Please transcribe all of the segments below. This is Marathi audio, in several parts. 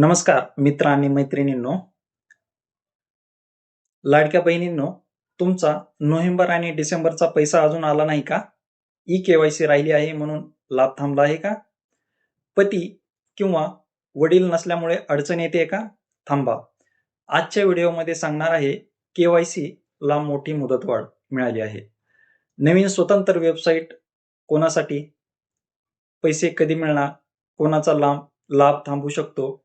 नमस्कार मित्र आणि मैत्रिणींनो, लाडक्या बहिणींनो, तुमचा नोव्हेंबर आणि डिसेंबरचा पैसा अजून आला नाही का? ई-केवायसी राहिली आहे म्हणून लाभ थांबला आहे का? पती किंवा वडील नसल्यामुळे अडचण येते का? थांबा. आजच्या व्हिडिओमध्ये सांगणार आहे केवायसी ला मोठी मुदतवाढ मिळाली आहे. नवीन स्वतंत्र वेबसाईट कोणासाठी? पैसे कधी मिळणार? कोणाचा लाभ थांबू शकतो?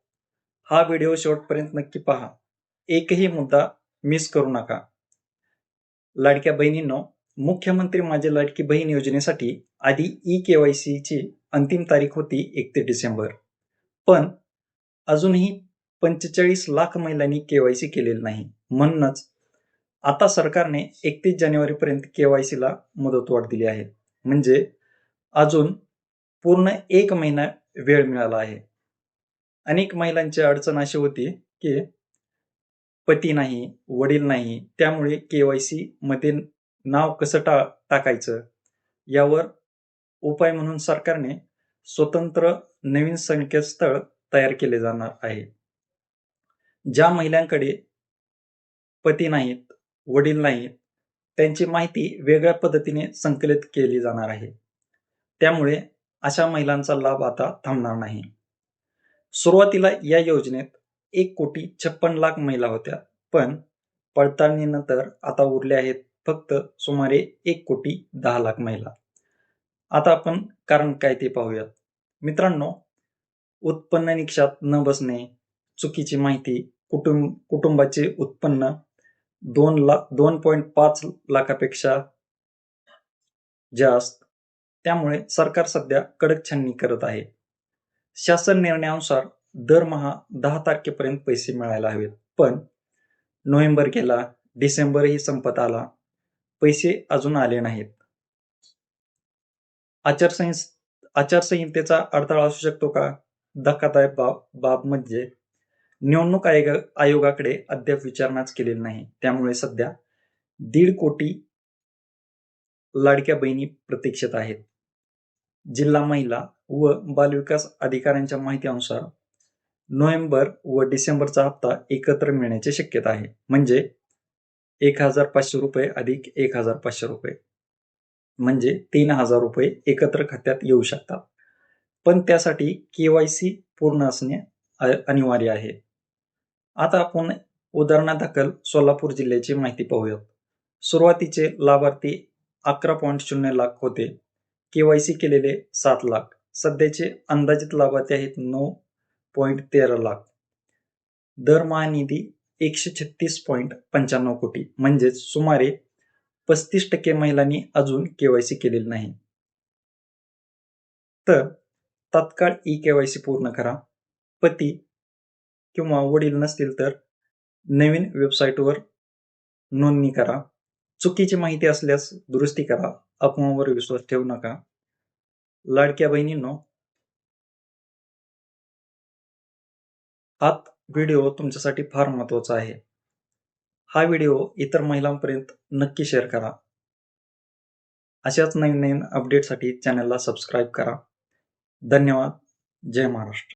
हा व्हिडिओ शेवटपर्यंत नक्की पहा. एकही मुद्दा मिस करू नका. लाडक्या बहिणींनो, मुख्यमंत्री माझी लाडकी बहीण योजनेसाठी आधी ई-केवायसी ची अंतिम तारीख होती 31 डिसेंबर. पण अजूनही 45 लाख महिलांनी केवायसी केलेली नाही. म्हणूनच आता सरकारने 31 जानेवारीपर्यंत केवायसीला मुदतवाढ दिली आहे. म्हणजे अजून पूर्ण 1 महिना वेळ मिळाला आहे. अनेक महिलांची अडचण अशी होती की पती नाही, वडील नाही, त्यामुळे केवायसी मध्ये नाव कसं टाकायचं यावर उपाय म्हणून सरकारने स्वतंत्र नवीन संकेतस्थळ तयार केले जाणार आहे. ज्या महिलांकडे पती नाहीत, वडील नाहीत, त्यांची माहिती वेगळ्या पद्धतीने संकलित केली जाणार आहे. त्यामुळे अशा महिलांचा लाभ आता थांबणार नाही. सुरुवातीला या योजनेत 1,56,00,000 महिला होत्या, पण पडताळणीनंतर आता उरले आहेत फक्त सुमारे 1,10,00,000 महिला. आता आपण कारण काय ते पाहूयात. मित्रांनो, उत्पन्न निकषात न बसणे, चुकीची माहिती, कुटुंबाचे उत्पन्न 2.5 लाखापेक्षा जास्त, त्यामुळे सरकार सध्या कडक छाननी करत आहे. शासन निर्णयानुसार दरमहा 10 तारखेपर्यंत पैसे मिळायला हवेत, पण नोव्हेंबर गेला, डिसेंबरही संपत आला, पैसे अजून आले नाहीत. आचारसंहितेचा अडथळा असू शकतो का? धक्कादायक बाब म्हणजे निवडणूक आयोगाकडे अद्याप विचारणाच केलेली नाही. त्यामुळे सध्या 1.5 कोटी लाडक्या बहिणी प्रतीक्षेत आहेत. जिल्हा महिला व बालविकास अधिकाऱ्यांच्या माहितीनुसार नोव्हेंबर व डिसेंबरचा हप्ता एकत्र मिळण्याची शक्यता आहे. म्हणजे 1,500 रुपये अधिक 1,500 रुपये म्हणजे 3,000 रुपये एकत्र खात्यात येऊ शकतात. पण त्यासाठी केवायसी पूर्ण असणे अनिवार्य आहे. आता आपण उदाहरणादाखल सोलापूर जिल्ह्याची माहिती पाहूयात. सुरुवातीचे लाभार्थी 11.0 लाख होते. केवायसी केलेले 7 लाख. सध्याचे अंदाजित लाभार्थी आहेत 9.13 लाख. दरमहा निधी 136.95 कोटी म्हणजेच सुमारे 35% महिलांनी अजून केवायसी केलेली नाही. तर तात्काळ ई-केवायसी पूर्ण करा. पती किंवा वडील नसतील तर नवीन वेबसाईटवर नोंदणी करा. चुकीची माहिती असल्यास दुरुस्ती करा. अफवांवर विश्वास ठेवू नका. लाडक्या बहिणींनो, हा व्हिडिओ तुमच्यासाठी फार महत्त्वाचा आहे. हा व्हिडिओ इतर महिलांपर्यंत नक्की शेअर करा. अशाच नवीन अपडेटसाठी चॅनलला सबस्क्राईब करा. धन्यवाद. जय महाराष्ट्र.